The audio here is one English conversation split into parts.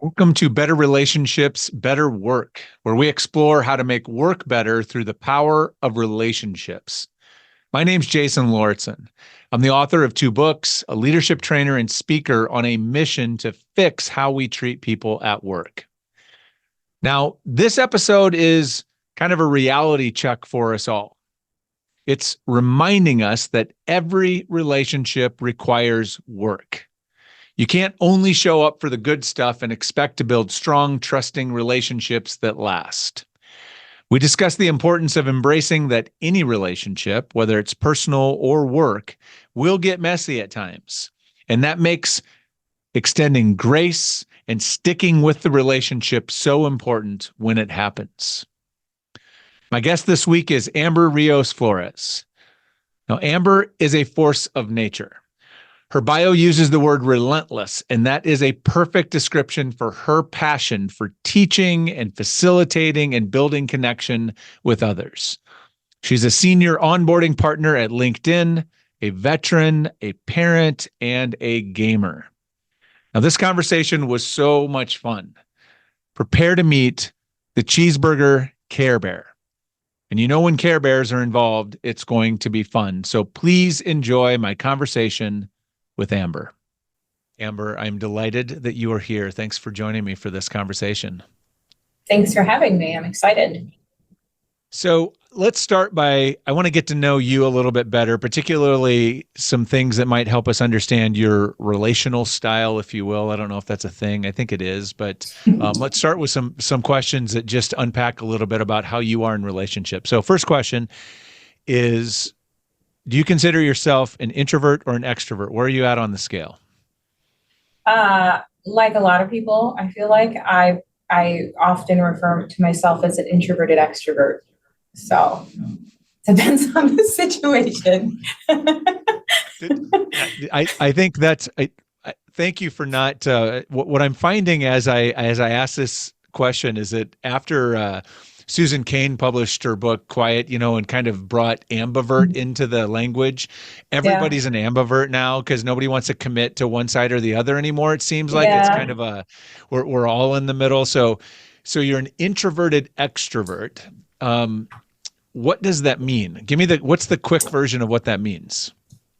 Welcome to Better Relationships, Better Work, where we explore how to make work better through the power of relationships. My name's Jason Lauritsen. I'm the author of 2 books, a leadership trainer and speaker on a mission to fix how we treat people at work. Now, this episode is kind of a reality check for us all. It's reminding us that every relationship requires work. You can't only show up for the good stuff and expect to build strong, trusting relationships that last. We discuss the importance of embracing that any relationship, whether it's personal or work, will get messy at times. And that makes extending grace and sticking with the relationship so important when it happens. My guest this week is Amber Rios Flores. Now, Amber is a force of nature. Her bio uses the word relentless, and that is a perfect description for her passion for teaching and facilitating and building connection with others. She's a senior onboarding partner at LinkedIn, a veteran, a parent, and a gamer. Now, this conversation was so much fun. Prepare to meet the cheeseburger Care Bear. And you know, when Care Bears are involved, it's going to be fun. So please enjoy my conversation with Amber. Amber, I'm delighted that you are here. Thanks for joining me for this conversation. Thanks for having me. I'm excited. So let's start by, I want to get to know you a little bit better, particularly some things that might help us understand your relational style, if you will. I don't know if that's a thing. I think it is, but let's start with some questions that just unpack a little bit about how you are in relationships. So first question is, do you consider yourself an introvert or an extrovert? Where are you at on the scale? Like a lot of people, I feel like I often refer to myself as an introverted extrovert. So depends on the situation. I think that's. Thank you for not. What I'm finding as I ask this question is that after Susan Cain published her book Quiet, and kind of brought ambivert into the language. Everybody's an ambivert now because nobody wants to commit to one side or the other anymore. It seems like it's kind of we're all in the middle. So you're an introverted extrovert. What does that mean? Give me what's the quick version of what that means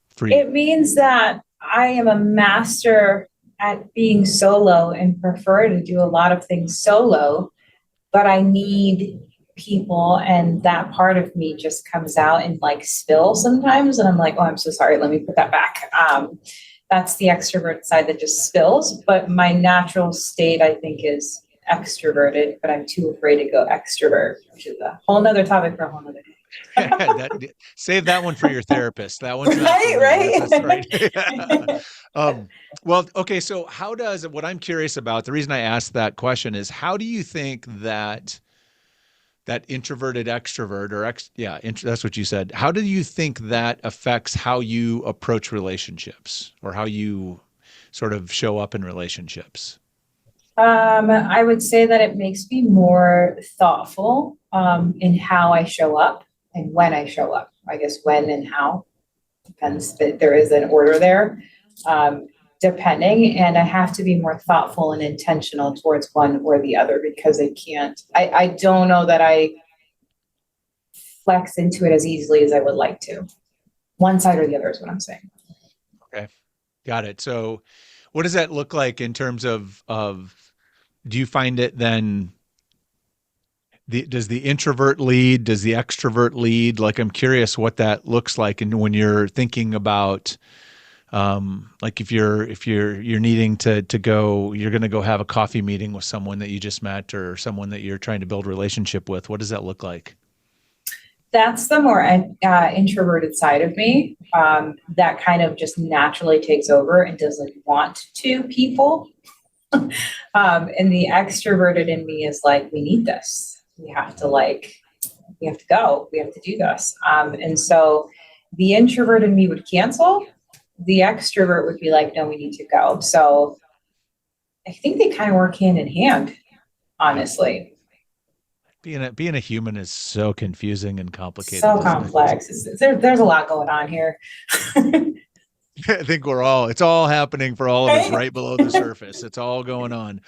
for you? It means that I am a master at being solo and prefer to do a lot of things solo. But I need people, and that part of me just comes out and like spills sometimes. And I'm like, oh, I'm so sorry. Let me put that back. That's the extrovert side that just spills. But my natural state, I think, is extroverted, but I'm too afraid to go extrovert, which is a whole nother topic for a whole nother day. Save that one for your therapist. That one's right. Well, okay. So what I'm curious about, the reason I asked that question is, how do you think that introverted extrovert that's what you said. How do you think that affects how you approach relationships or how you sort of show up in relationships? I would say that it makes me more thoughtful in how I show up and when I show up. I guess when and how depends, but there is an order there, depending. And I have to be more thoughtful and intentional towards one or the other because I don't know that I flex into it as easily as I would like to. One side or the other is what I'm saying. Okay. Got it. So what does that look like in terms of do you find it then does the introvert lead? Does the extrovert lead? Like, I'm curious what that looks like. And when you're thinking about, like if you're needing to go, you're going to go have a coffee meeting with someone that you just met or someone that you're trying to build a relationship with, what does that look like? That's the more introverted side of me that kind of just naturally takes over and doesn't want to people. And the extroverted in me is like, we need this. We have to go. We have to do this. And so the introvert in me would cancel. The extrovert would be like, no, we need to go. So I think they kind of work hand in hand, honestly. Being a human is so confusing and complicated. So complex. There's a lot going on here. I think it's all happening for all of us right below the surface. It's all going on.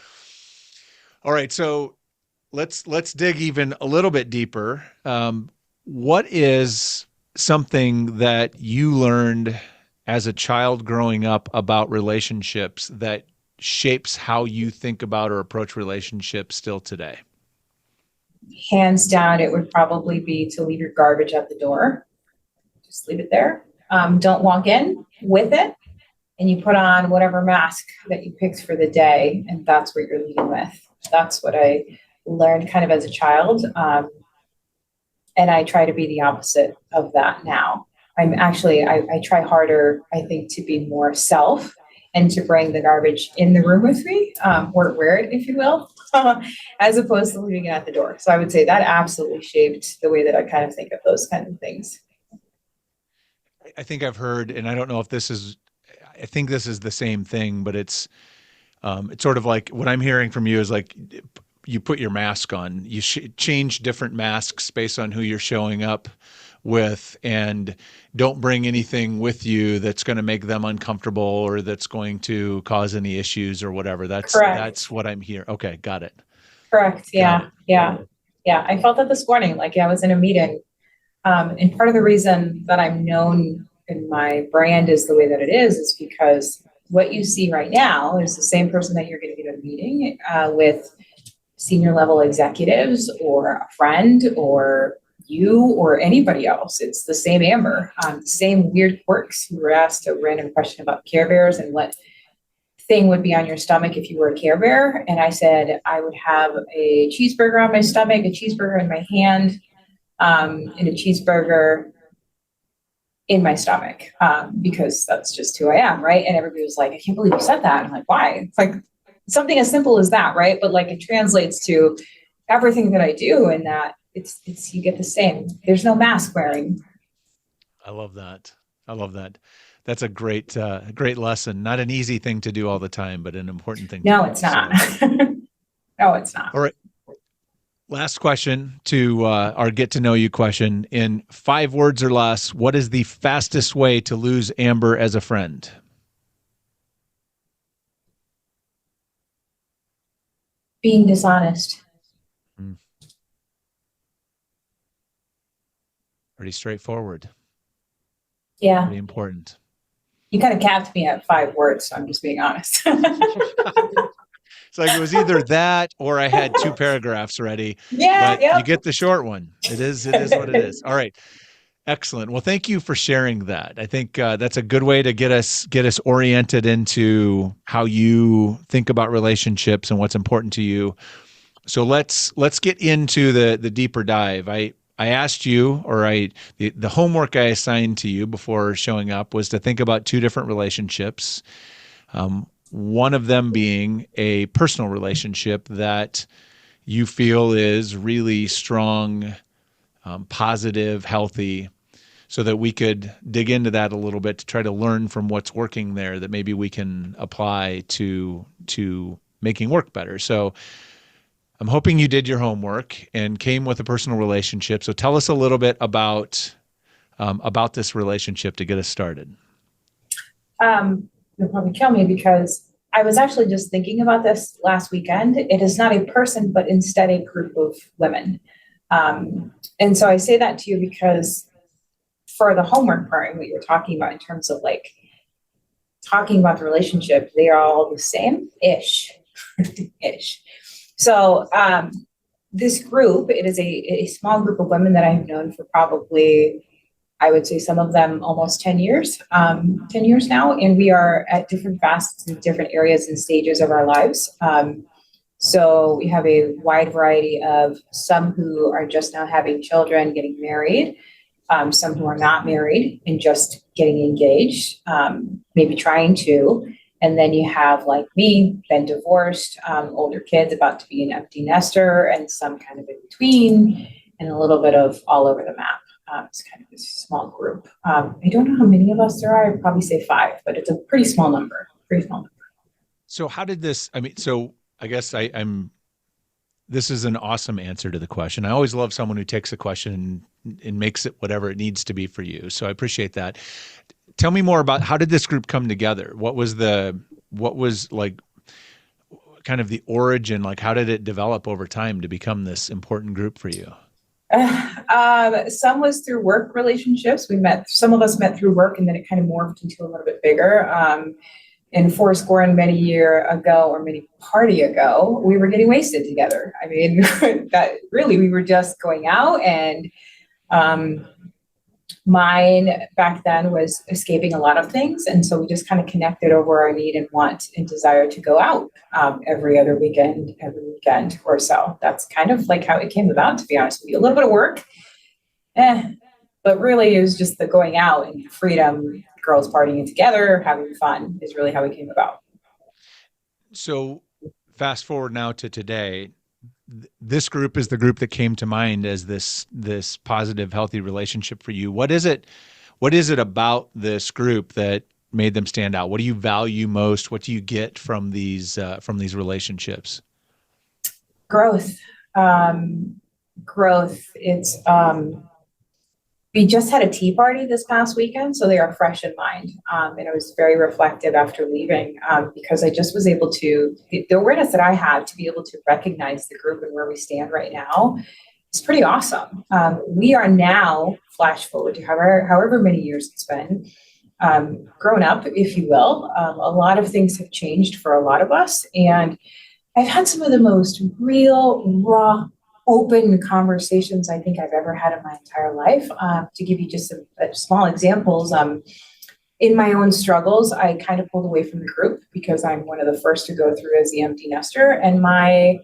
All right. So let's dig even a little bit deeper. What is something that you learned as a child growing up about relationships that shapes how you think about or approach relationships still today? Hands down, it would probably be to leave your garbage at the door. Just leave it there. Don't walk in with it, and you put on whatever mask that you picked for the day, and that's what you're leaving with. That's what I learned kind of as a child. And I try to be the opposite of that now. I try harder, I think, to be more self and to bring the garbage in the room with me, or wear it, if you will, as opposed to leaving it at the door. So I would say that absolutely shaped the way that I kind of think of those kind of things. I think I've heard, and I don't know if this is, I think this is the same thing, but it's sort of like what I'm hearing from you is like you put your mask on, you change different masks based on who you're showing up with, and don't bring anything with you that's going to make them uncomfortable or that's going to cause any issues or whatever. Correct. That's what I'm here. Okay, got it. Correct. Got Yeah. it. Yeah. Yeah. I felt that this morning, like I was in a meeting. And part of the reason that I'm known and my brand is the way that it is because what you see right now is the same person that you're going to be in a meeting with senior level executives or a friend or you or anybody else. It's the same Amber, same weird quirks. You were asked a random question about Care Bears and what thing would be on your stomach if you were a Care Bear. And I said, I would have a cheeseburger on my stomach, a cheeseburger in my hand, and a cheeseburger in my stomach, because that's just who I am, right? And everybody was like, I can't believe you said that. I'm like, why? It's like something as simple as that, right? But like it translates to everything that I do, and that it's you get the same. There's no mask wearing. I love that. I love that. That's a great lesson. Not an easy thing to do all the time, but an important thing to No, do. it's not. So, No, it's not. all right. Last question to our get to know you question. In 5 words or less, what is the fastest way to lose Amber as a friend? Being dishonest. Hmm, pretty straightforward. Yeah. Pretty important. You kind of capped me at 5 words, so I'm just being honest. It's like it was either that or I had 2 paragraphs ready, Yeah, but you yep. get the short one. It is what it is. All right. Excellent. Well, thank you for sharing that. I think that's a good way to get us oriented into how you think about relationships and what's important to you. So let's get into the deeper dive. I asked you, or the homework I assigned to you before showing up was to think about 2 different relationships. One of them being a personal relationship that you feel is really strong, positive, healthy, so that we could dig into that a little bit to try to learn from what's working there that maybe we can apply to making work better. So I'm hoping you did your homework and came with a personal relationship. So tell us a little bit about this relationship to get us started. You'll probably kill me because I was actually just thinking about this last weekend. It is not a person, but instead a group of women. And so I say that to you because for the homework part and what you're talking about in terms of like talking about the relationship, they are all the same ish, ish. So this group, it is a small group of women that I have known for probably, I would say some of them almost 10 years, 10 years now. And we are at different facets in different areas and stages of our lives. So we have a wide variety of some who are just now having children, getting married, some who are not married and just getting engaged, maybe trying to. And then you have like me, been divorced, older kids about to be an empty nester, and some kind of in between, and a little bit of all over the map. It's kind of a small group. I don't know how many of us there are. I'd probably say 5, but it's a pretty small number. Pretty small number. So how did this? I mean, so I guess I'm. This is an awesome answer to the question. I always love someone who takes a question and makes it whatever it needs to be for you. So I appreciate that. Tell me more about how did this group come together? What was like kind of the origin, like how did it develop over time to become this important group for you? Some was through work relationships. Some of us met through work, and then it kind of morphed into a little bit bigger. And fourscore and many year ago, or many party ago, we were getting wasted together. I mean, that really, we were just going out, and mine back then was escaping a lot of things. And so we just kind of connected over our need and want and desire to go out every weekend or so. That's kind of like how it came about, to be honest with you. A little bit of work, but really it was just the going out and freedom, girls partying together, having fun is really how it came about. So fast forward now to today. This group is the group that came to mind as this positive, healthy relationship for you. What is it about this group that made them stand out? What do you value most? What do you get from these relationships? Growth. It's we just had a tea party this past weekend, so they are fresh in mind. And it was very reflective after leaving, because I just was able to, the awareness that I had to be able to recognize the group and where we stand right now is pretty awesome. We are now, flash forward to however many years it's been, grown up, if you will. A lot of things have changed for a lot of us. And I've had some of the most real, raw, open conversations I think I've ever had in my entire life. To give you just some small examples, in my own struggles, I kind of pulled away from the group because I'm one of the first to go through as the empty nester, and my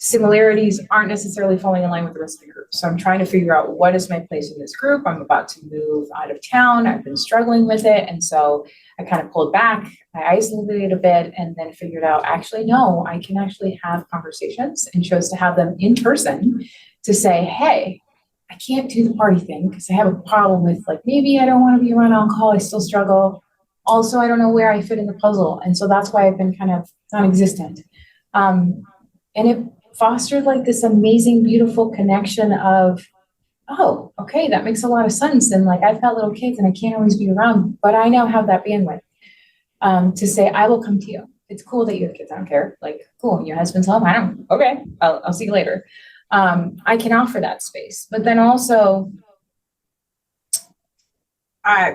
similarities aren't necessarily falling in line with the rest of the group. So I'm trying to figure out what is my place in this group. I'm about to move out of town. I've been struggling with it. And so I kind of pulled back, I isolated a bit, and then figured out, actually, no, I can actually have conversations, and chose to have them in person to say, hey, I can't do the party thing because I have a problem with, like, maybe I don't want to be around alcohol. I still struggle. Also, I don't know where I fit in the puzzle. And so that's why I've been kind of non-existent. And it fostered like this amazing, beautiful connection of, oh, okay, that makes a lot of sense. And like, I've got little kids and I can't always be around, but I now have that bandwidth to say, I will come to you. It's cool that you have kids. I don't care. Like, cool. Your husband's home. I don't, okay, I'll see you later. I can offer that space, but then also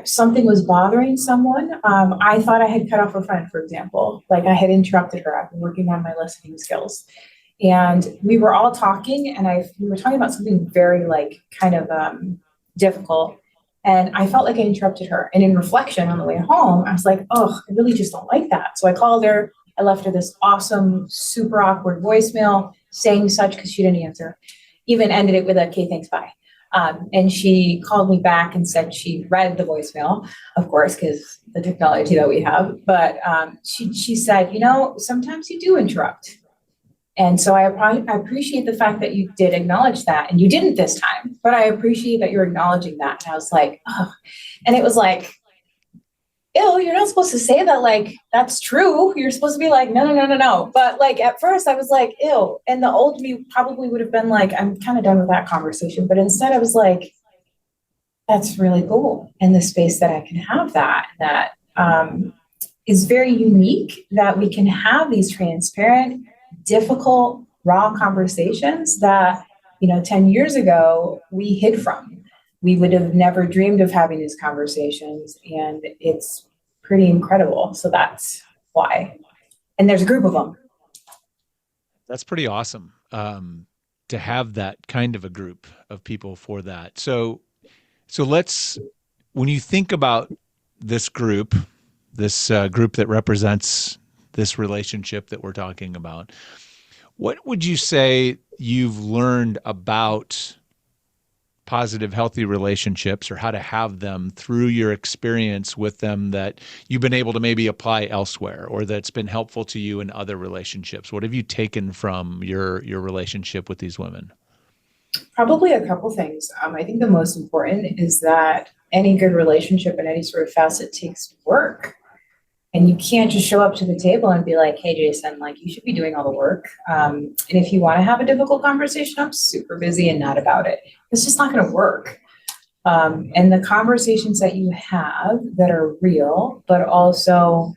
something was bothering someone. I thought I had cut off a friend, for example, like I had interrupted her. I've been working on my listening skills. And we were all talking, and we were talking about something very like kind of difficult. And I felt like I interrupted her. And in reflection on the way home, I was like, oh, I really just don't like that. So I called her. I left her this awesome, super awkward voicemail saying such because she didn't answer. Even ended it with a, okay, thanks, bye. And she called me back and said she read the voicemail, of course, because the technology that we have. But she said, you know, sometimes you do interrupt. And so I appreciate the fact that you did acknowledge that, and you didn't this time, but I appreciate that you're acknowledging that. And I was like, oh, and it was like, ew, you're not supposed to say that. Like, that's true. You're supposed to be like, no. But like, at first I was like, ew. And the old me probably would have been like, I'm kind of done with that conversation. But instead I was like, that's really cool. And the space that I can have that is very unique, that we can have these transparent, difficult, raw conversations that, 10 years ago we hid from. We would have never dreamed of having these conversations, and it's pretty incredible. So that's why. And there's a group of them. That's pretty awesome, to have that kind of a group of people for that. So when you think about this group that represents this relationship that we're talking about, what would you say you've learned about positive, healthy relationships, or how to have them through your experience with them, that you've been able to maybe apply elsewhere, or that's been helpful to you in other relationships? What have you taken from your relationship with these women? Probably a couple things. I think the most important is that any good relationship in any sort of facet takes work. And you can't just show up to the table and be like, hey, Jason, like, you should be doing all the work. And if you want to have a difficult conversation, I'm super busy and not about it. It's just not going to work. And the conversations that you have that are real, but also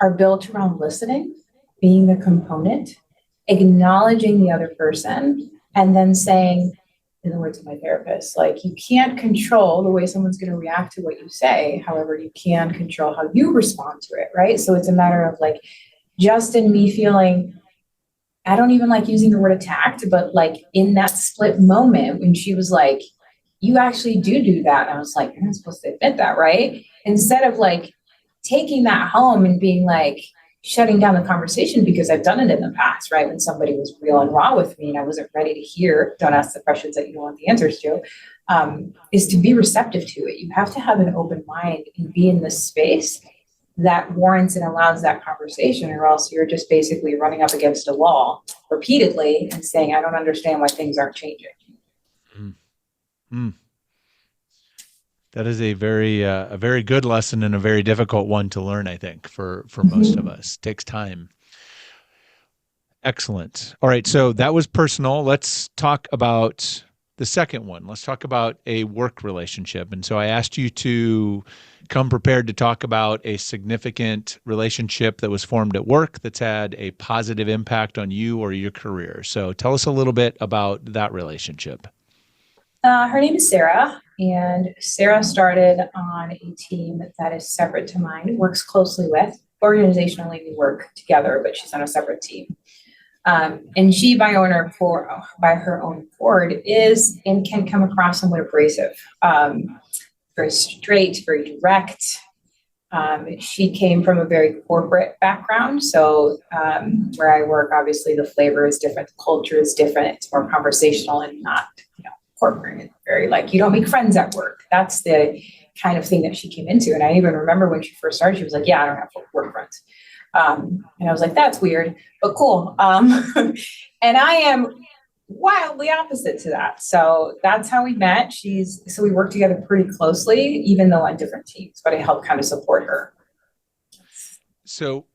are built around listening, being the component, acknowledging the other person, and then saying, in the words of my therapist, like, you can't control the way someone's going to react to what you say. However, you can control how you respond to it, right? So it's a matter of like, just in me feeling, I don't even like using the word attacked, but like in that split moment when she was like, you actually do that. And I was like, you're not supposed to admit that, right? Instead of like taking that home and being like, shutting down the conversation, because I've done it in the past, right? When somebody was real and raw with me and I wasn't ready to hear, don't ask the questions that you don't want the answers to, is to be receptive to it. You have to have an open mind and be in this space that warrants and allows that conversation, or else you're just basically running up against a wall repeatedly and saying, I don't understand why things aren't changing. Mm. That is a very good lesson and a very difficult one to learn, I think, for most of us. It takes time. Excellent. All right, so that was personal. Let's talk about the second one. Let's talk about a work relationship. And so I asked you to come prepared to talk about a significant relationship that was formed at work that's had a positive impact on you or your career. So tell us a little bit about that relationship. Her name is Sarah, and Sarah started on a team that is separate to mine, works closely with. Organizationally, we work together, but she's on a separate team. And she, by her own accord, is and can come across somewhat abrasive, very straight, very direct. She came from a very corporate background. So where I work, obviously the flavor is different, the culture is different, it's more conversational and not, corporate. It's very like, you don't make friends at work. That's the kind of thing that she came into. And I even remember when she first started, she was like, yeah, I don't have work friends. And I was like, that's weird, but cool. And I am wildly opposite to that. So that's how we met. So we work together pretty closely, even though on different teams, but I help kind of support her. So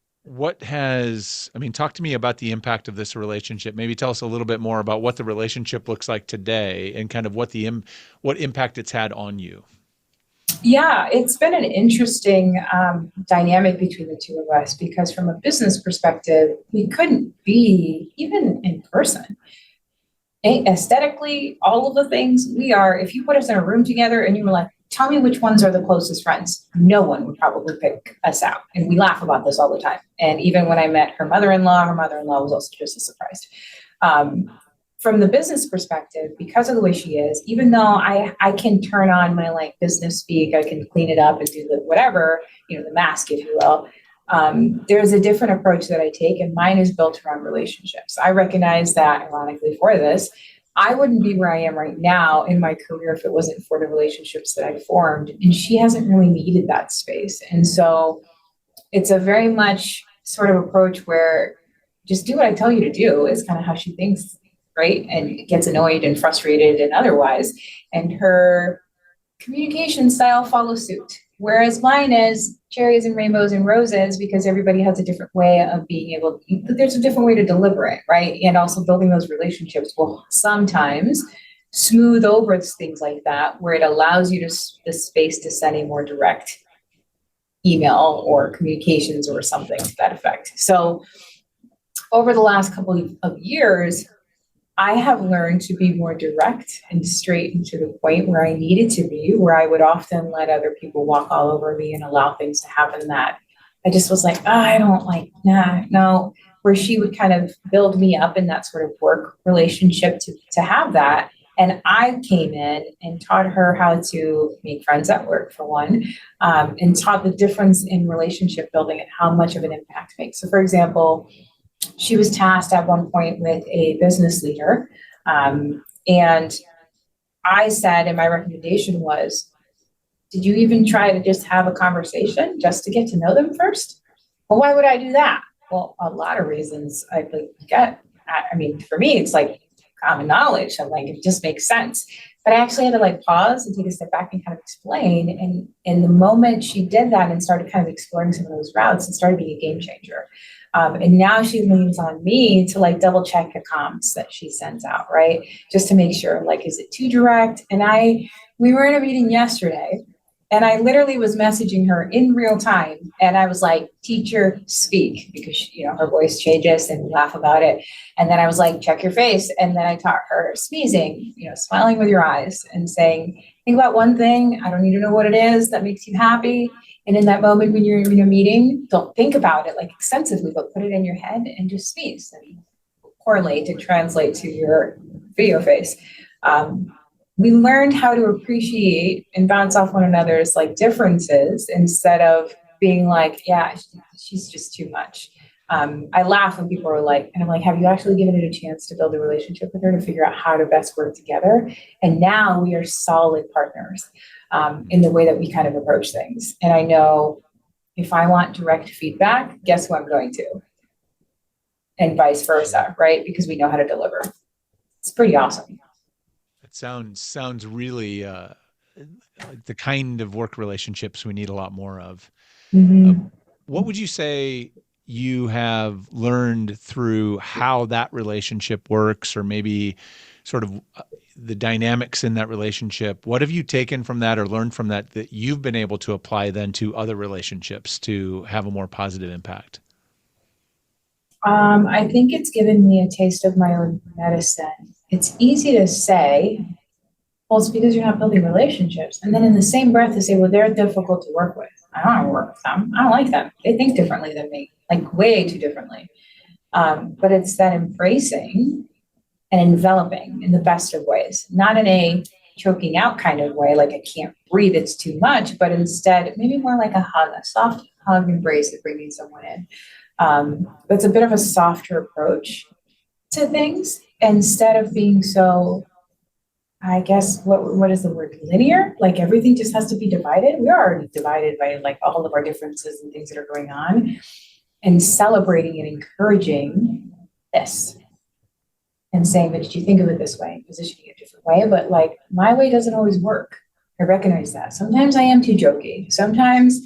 talk to me about the impact of this relationship. Maybe tell us a little bit more about what the relationship looks like today and kind of what impact it's had on you. Yeah, it's been an interesting dynamic between the two of us, because from a business perspective, we couldn't be even in person. Aesthetically, all of the things we are, if you put us in a room together and you were like, tell me which ones are the closest friends, no one would probably pick us out. And we laugh about this all the time. And even when I met her mother-in-law was also just as surprised. From the business perspective, because of the way she is, even though I can turn on my like business speak, I can clean it up and do the whatever, the mask, if you will. There's a different approach that I take, and mine is built around relationships. I recognize that, ironically, for this, I wouldn't be where I am right now in my career if it wasn't for the relationships that I formed. And she hasn't really needed that space. And so it's a very much sort of approach where just do what I tell you to do is kind of how she thinks, right? And gets annoyed and frustrated and otherwise. And her communication style follows suit. Whereas mine is cherries and rainbows and roses, because everybody has a different way of being able to, there's a different way to deliver it, right? And also building those relationships will sometimes smooth over things like that, where it allows you the space to send a more direct email or communications or something to that effect. So over the last couple of years, I have learned to be more direct and straight and to the point where I needed to be, where I would often let other people walk all over me and allow things to happen that I just was like, I don't like, no, where she would kind of build me up in that sort of work relationship to have that. And I came in and taught her how to make friends at work, for one, and taught the difference in relationship building and how much of an impact it makes. So for example, she was tasked at one point with a business leader. And I said, and my recommendation was, did you even try to just have a conversation just to get to know them first? Well, why would I do that? Well, a lot of reasons I get. I mean, for me, it's like common knowledge. I'm like, it just makes sense. But I actually had to like pause and take a step back and kind of explain. And in the moment she did that and started kind of exploring some of those routes, it started being a game changer. And now she leans on me to like double check the comms that she sends out, right? Just to make sure, like, is it too direct? And we were in a meeting yesterday And I literally was messaging her in real time. And I was like, teacher, speak, because her voice changes and we laugh about it. And then I was like, check your face. And then I taught her sneezing, smiling with your eyes and saying, think about one thing. I don't need to know what it is that makes you happy. And in that moment when you're in a meeting, don't think about it like extensively, but put it in your head and just sneeze and correlate and translate to your video face. We learned how to appreciate and bounce off one another's like differences instead of being like, yeah, she's just too much. I laugh when people are like, and I'm like, have you actually given it a chance to build a relationship with her to figure out how to best work together? And now we are solid partners in the way that we kind of approach things. And I know if I want direct feedback, guess who I'm going to? And vice versa, right? Because we know how to deliver. It's pretty awesome. It sounds really like the kind of work relationships we need a lot more of. Mm-hmm. What would you say you have learned through how that relationship works, or maybe sort of the dynamics in that relationship? What have you taken from that or learned from that that you've been able to apply then to other relationships to have a more positive impact? I think it's given me a taste of my own medicine. It's easy to say, well, it's because you're not building relationships. And then in the same breath to say, well, they're difficult to work with. I don't want to work with them. I don't like them. They think differently than me, like way too differently. But it's that embracing and enveloping in the best of ways, not in a choking out kind of way, like I can't breathe, it's too much, but instead maybe more like a hug, a soft hug embrace of bringing someone in. It's a bit of a softer approach to things instead of being so, I guess, what is the word, linear? Like everything just has to be divided. We're already divided by like all of our differences and things that are going on, and celebrating and encouraging this and saying, but did you think of it this way, positioning it a different way? But like my way doesn't always work. I recognize that. Sometimes I am too jokey. Sometimes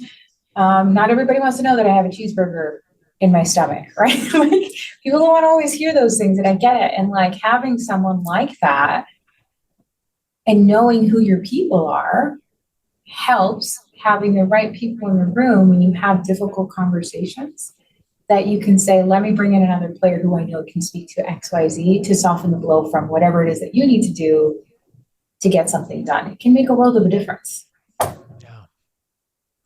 not everybody wants to know that I have a cheeseburger in my stomach, right? Like people don't want to always hear those things, and I get it. And like having someone like that and knowing who your people are helps, having the right people in the room when you have difficult conversations, that you can say, let me bring in another player who I know can speak to XYZ to soften the blow from whatever it is that you need to do to get something done. It can make a world of a difference. Yeah.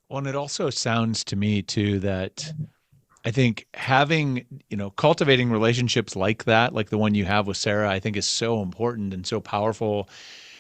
Well, and it also sounds to me too that I think having, cultivating relationships like that, like the one you have with Sarah, I think is so important and so powerful.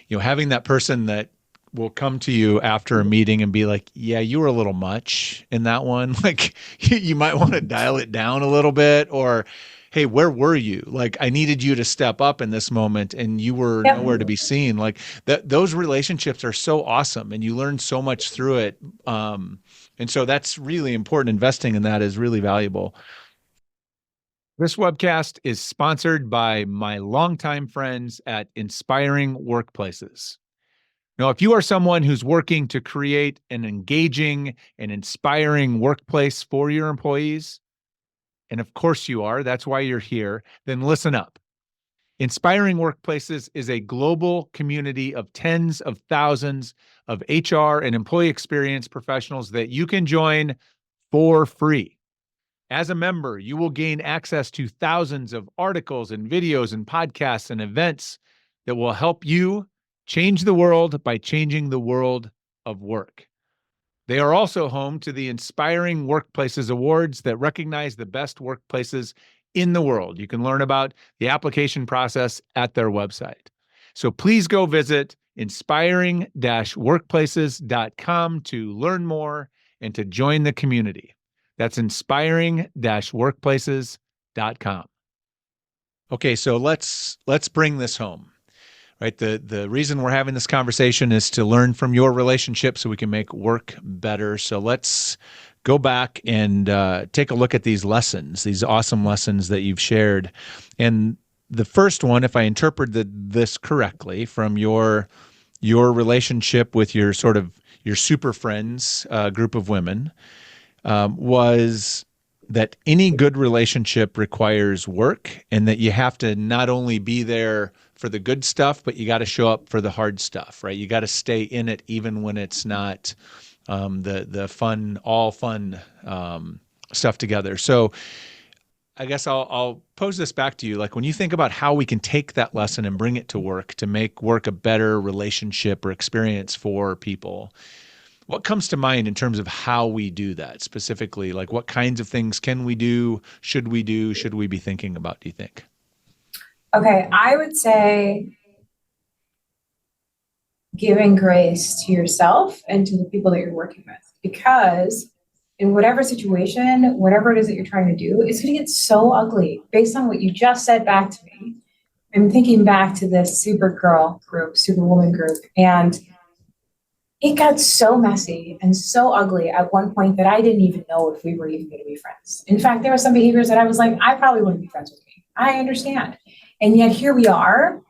Having that person that will come to you after a meeting and be like, yeah, you were a little much in that one. Like you might want to dial it down a little bit, or, hey, where were you? Like I needed you to step up in this moment and you were nowhere to be seen. Like those relationships are so awesome and you learn so much through it. And so that's really important. Investing in that is really valuable. This webcast is sponsored by my longtime friends at Inspiring Workplaces. Now, if you are someone who's working to create an engaging and inspiring workplace for your employees, and of course you are, that's why you're here, then listen up. Inspiring Workplaces is a global community of tens of thousands of HR and employee experience professionals that you can join for free. As a member, you will gain access to thousands of articles and videos and podcasts and events that will help you change the world by changing the world of work. They are also home to the Inspiring Workplaces Awards that recognize the best workplaces in the world. You can learn about the application process at their website. So please go visit inspiring-workplaces.com to learn more and to join the community. That's inspiring-workplaces.com. Okay, so let's bring this home. Right. The reason we're having this conversation is to learn from your relationship so we can make work better. So let's go back and take a look at these lessons, these awesome lessons that you've shared. And the first one, if I interpreted this correctly, from your relationship with your super friends group of women, was that any good relationship requires work, and that you have to not only be there for the good stuff, but you got to show up for the hard stuff, right? You got to stay in it even when it's not the fun, all fun stuff together. So I guess I'll pose this back to you. Like, when you think about how we can take that lesson and bring it to work to make work a better relationship or experience for people, what comes to mind in terms of how we do that specifically? Like, what kinds of things can we do? Should we do? Should we be thinking about, do you think? Okay, I would say giving grace to yourself and to the people that you're working with, because in whatever situation, whatever it is that you're trying to do, it's going to get so ugly. Based on what you just said back to me, I'm thinking back to this Supergirl group, Superwoman group, and it got so messy and so ugly at one point that I didn't even know if we were even going to be friends. In fact, there were some behaviors that I was like, I probably wouldn't be friends with me. I understand. And yet here we are,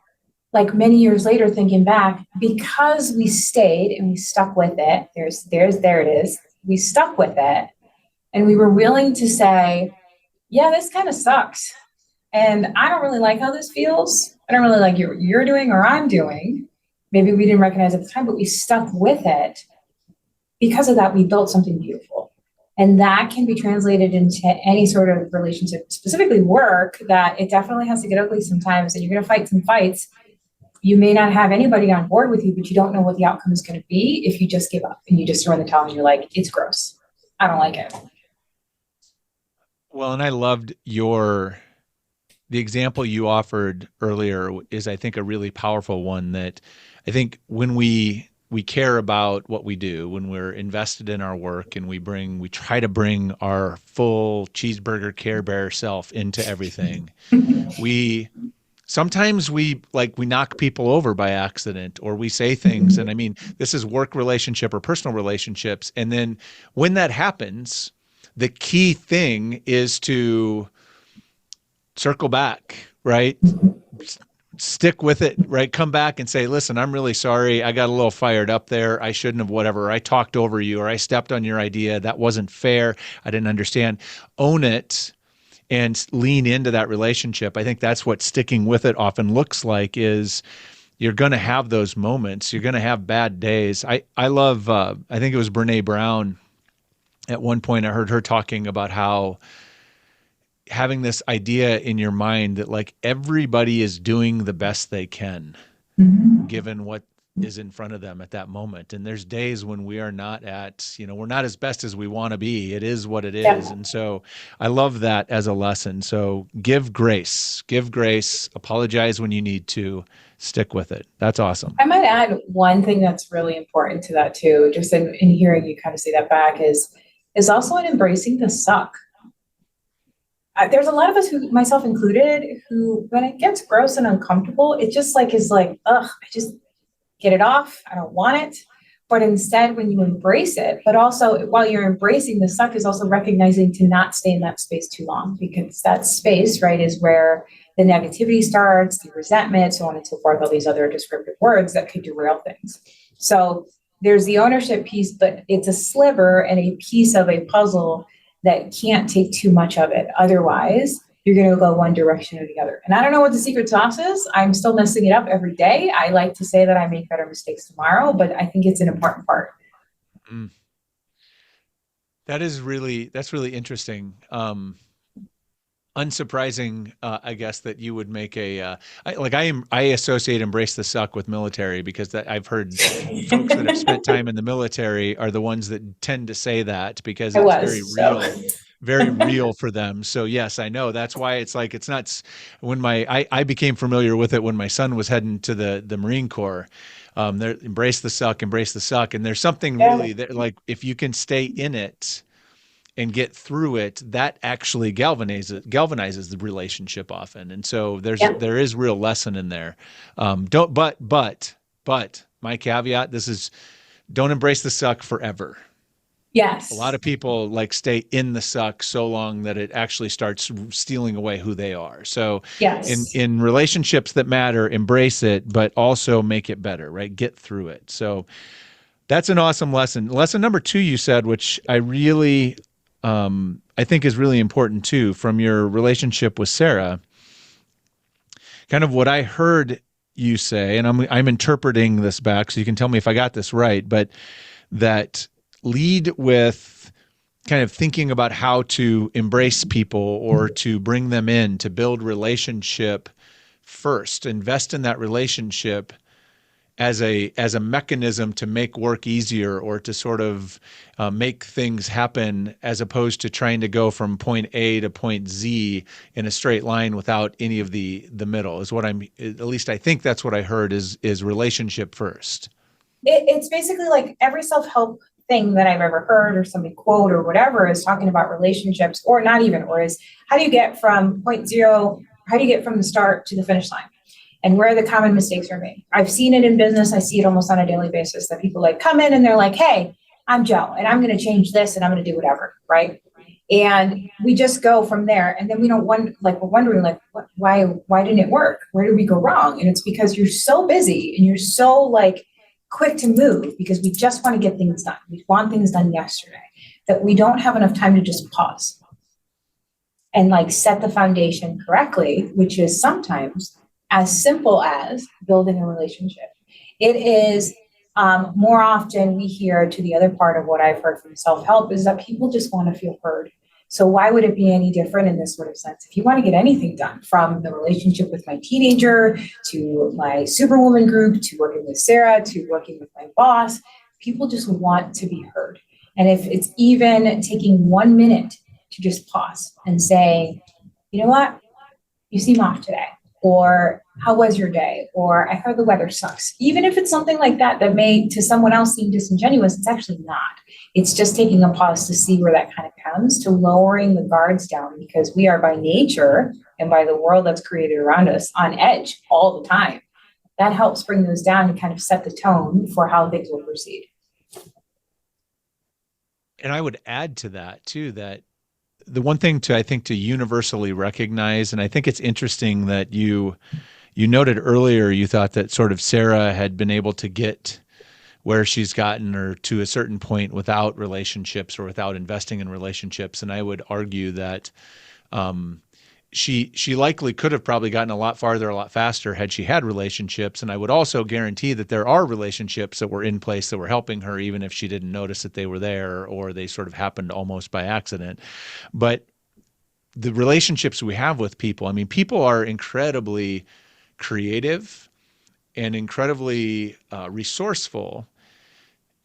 like many years later, thinking back, because we stayed and we stuck with it. There it is. We stuck with it, and we were willing to say, yeah, this kind of sucks. And I don't really like how this feels. I don't really like what you're doing or I'm doing. Maybe we didn't recognize at the time, but we stuck with it. Because of that, we built something beautiful. And that can be translated into any sort of relationship, specifically work, that it definitely has to get ugly sometimes, and you're going to fight some fights. You may not have anybody on board with you, but you don't know what the outcome is going to be if you just give up and you just throw in the towel and you're like, it's gross. I don't like it. Well, and I loved the example you offered earlier is, I think, a really powerful one. That I think when we care about what we do, when we're invested in our work, and we try to bring our full cheeseburger Care Bear self into everything, we sometimes we knock people over by accident, or we say things. And I mean, this is work relationship or personal relationships. And then when that happens, the key thing is to circle back, right? Stick with it, right? Come back and say, listen, I'm really sorry. I got a little fired up there. I shouldn't have, whatever. I talked over you, or I stepped on your idea. That wasn't fair. I didn't understand. Own it and lean into that relationship. I think that's what sticking with it often looks like. Is you're going to have those moments. You're going to have bad days. I love, I think it was Brene Brown. At one point, I heard her talking about how having this idea in your mind that, like, everybody is doing the best they can, given what is in front of them at that moment. And there's days when we are not we're not as best as we want to be. It is what it is. Yeah. And so I love that as a lesson. So give grace, apologize when you need to, stick with it. That's awesome. I might add one thing that's really important to that too, just in hearing you kind of say that back, is also in embracing the suck. There's a lot of us, who, myself included, who, when it gets gross and uncomfortable, it just is like, ugh, I just get it off. I don't want it. But instead, when you embrace it, but also while you're embracing the suck, is also recognizing to not stay in that space too long, because that space, right, is where the negativity starts, the resentment, so on and so forth, all these other descriptive words that could derail things. So there's the ownership piece, but it's a sliver and a piece of a puzzle that can't take too much of it. Otherwise, you're going to go one direction or the other. And I don't know what the secret sauce is. I'm still messing it up every day. I like to say that I make better mistakes tomorrow, but I think it's an important part. Mm. That's really interesting. Unsurprising, I guess, that you would make I associate embrace the suck with military, because I've heard folks that have spent time in the military are the ones that tend to say that, because it's very real for them. So yes, I know. That's why it's like, it's not when I became familiar with it when my son was heading to the Marine Corps. There, embrace the suck. And there's something really that, like, if you can stay in it and get through it, that actually galvanizes the relationship often. And so there is real lesson in there. But my caveat, don't embrace the suck forever. Yes. A lot of people stay in the suck so long that it actually starts stealing away who they are. So yes. in relationships that matter, embrace it, but also make it better, right? Get through it. So that's an awesome lesson. Lesson number 2, you said, which I really I think is really important too, from your relationship with Sarah. Kind of what I heard you say, and I'm interpreting this back, so you can tell me if I got this right, but that lead with kind of thinking about how to embrace people or to bring them in, to build relationship first, invest in that relationship as a mechanism to make work easier or to sort of make things happen, as opposed to trying to go from point A to point Z in a straight line without any of the middle, is what at least I think that's what I heard, is relationship first. It's basically like every self-help thing that I've ever heard or somebody quote or whatever is talking about relationships, or not even, or is how do you get from point zero, how do you get from the start to the finish line? And where the common mistakes are made. I've seen it in business. I see it almost on a daily basis that people like come in and they're like, hey, I'm Joe and I'm going to change this and I'm going to do whatever, right? And we just go from there. And then we don't we're wondering like, why didn't it work? Where did we go wrong? And it's because you're so busy and you're so like quick to move because we just want to get things done. We want things done yesterday, that we don't have enough time to just pause and like set the foundation correctly, which is sometimes as simple as building a relationship. It is more often we hear, to the other part of what I've heard from self-help, is that people just want to feel heard. So why would it be any different in this sort of sense? If you want to get anything done, from the relationship with my teenager, to my superwoman group, to working with Sarah, to working with my boss, people just want to be heard. And if it's even taking 1 minute to just pause and say, you know what, you seem off today. Or how was your day? Or I heard the weather sucks. Even if it's something like that may to someone else seem disingenuous, it's actually not. It's just taking a pause to see where that kind of comes, to lowering the guards down, because we are by nature and by the world that's created around us on edge all the time. That helps bring those down and kind of set the tone for how things will proceed. And I would add to that too, that the one thing I think to universally recognize, and I think it's interesting that you noted earlier, you thought that sort of Sarah had been able to get where she's gotten, or to a certain point, without relationships or without investing in relationships. And I would argue that she likely could have probably gotten a lot farther, a lot faster had she had relationships. And I would also guarantee that there are relationships that were in place that were helping her, even if she didn't notice that they were there, or they sort of happened almost by accident. But the relationships we have with people, I mean, people are incredibly creative and incredibly resourceful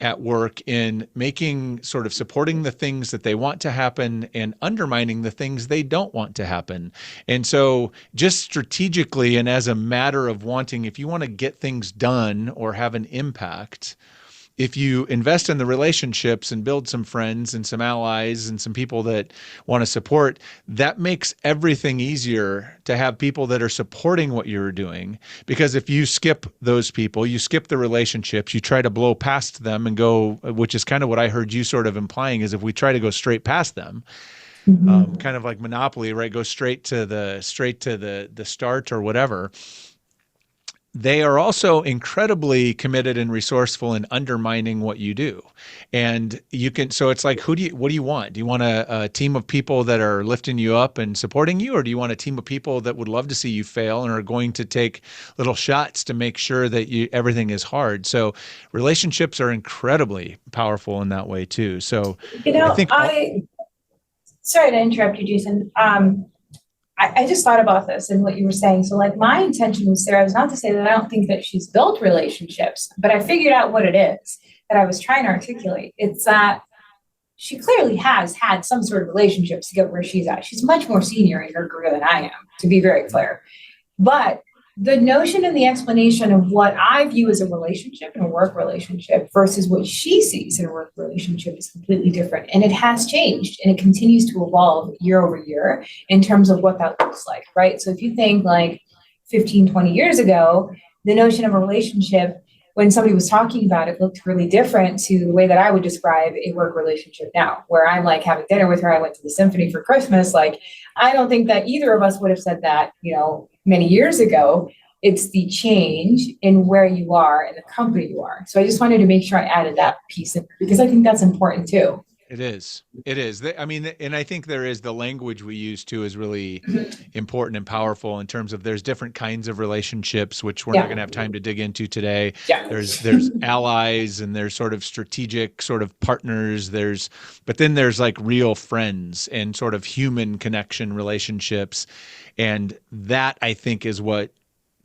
at work in making, sort of supporting the things that they want to happen and undermining the things they don't want to happen. And so just strategically, and as a matter of wanting, if you want to get things done or have an impact, if you invest in the relationships and build some friends and some allies and some people that want to support, that makes everything easier to have people that are supporting what you're doing. Because if you skip those people, you skip the relationships, you try to blow past them and go, which is kind of what I heard you sort of implying, is if we try to go straight past them, kind of like Monopoly, right? Go straight to the start or whatever. They are also incredibly committed and resourceful in undermining what you do. And you can, so it's like, what do you want? Do you want a team of people that are lifting you up and supporting you? Or do you want a team of people that would love to see you fail and are going to take little shots to make sure that everything is hard? So relationships are incredibly powerful in that way too. So I think sorry to interrupt you, Jason. I just thought about this and what you were saying. So like my intention with Sarah is not to say that I don't think that she's built relationships, but I figured out what it is that I was trying to articulate. It's that she clearly has had some sort of relationships to get where she's at. She's much more senior in her career than I am, to be very clear. But the notion and the explanation of what I view as a relationship and a work relationship versus what she sees in a work relationship is completely different. And it has changed and it continues to evolve year over year in terms of what that looks like, right? So if you think like 15, 20 years ago, the notion of a relationship, when somebody was talking about it, looked really different to the way that I would describe a work relationship now, where I'm like having dinner with her. I went to the symphony for Christmas. Like, I don't think that either of us would have said that, many years ago. It's the change in where you are and the company you are. So I just wanted to make sure I added that piece in because I think that's important too. It is. It is. I mean, and I think there is the language we use too is really important and powerful in terms of there's different kinds of relationships, which we're not Yeah. going to have time to dig into today. Yeah. There's allies and there's sort of strategic sort of partners. But then there's like real friends and sort of human connection relationships. And that I think is what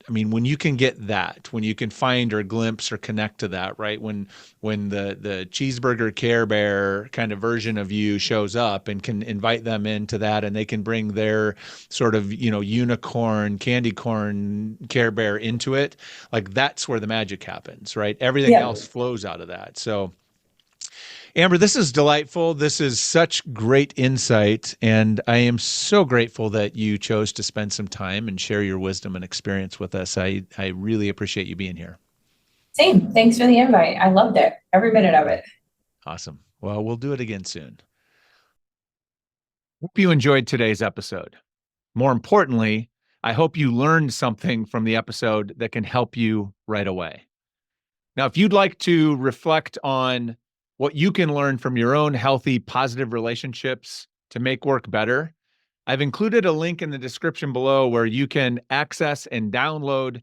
I mean, when you can get that, when you can find or glimpse or connect to that, right? When the cheeseburger Care Bear kind of version of you shows up and can invite them into that, and they can bring their sort of, unicorn, candy corn Care Bear into it, like that's where the magic happens, right? Everything Yeah. else flows out of that. So Amber, this is delightful. This is such great insight. And I am so grateful that you chose to spend some time and share your wisdom and experience with us. I really appreciate you being here. Same. Thanks for the invite. I loved it. Every minute of it. Awesome. Well, we'll do it again soon. Hope you enjoyed today's episode. More importantly, I hope you learned something from the episode that can help you right away. Now, if you'd like to reflect on what you can learn from your own healthy, positive relationships to make work better, I've included a link in the description below where you can access and download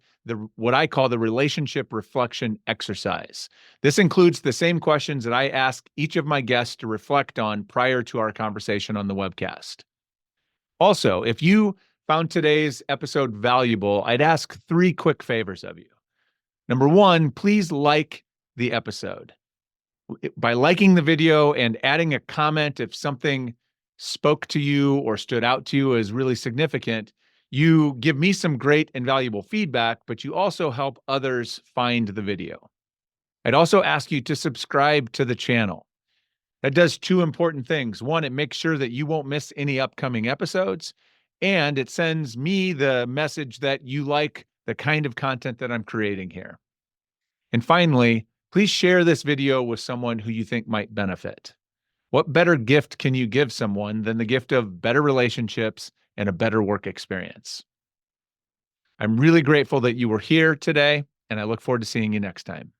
what I call the relationship reflection exercise. This includes the same questions that I ask each of my guests to reflect on prior to our conversation on the webcast. Also, if you found today's episode valuable, I'd ask 3 quick favors of you. Number 1, please like the episode. By liking the video and adding a comment if something spoke to you or stood out to you as really significant, you give me some great and valuable feedback, but you also help others find the video. I'd also ask you to subscribe to the channel. That does 2 important things. 1, it makes sure that you won't miss any upcoming episodes, and it sends me the message that you like the kind of content that I'm creating here. And finally, please share this video with someone who you think might benefit. What better gift can you give someone than the gift of better relationships and a better work experience? I'm really grateful that you were here today, and I look forward to seeing you next time.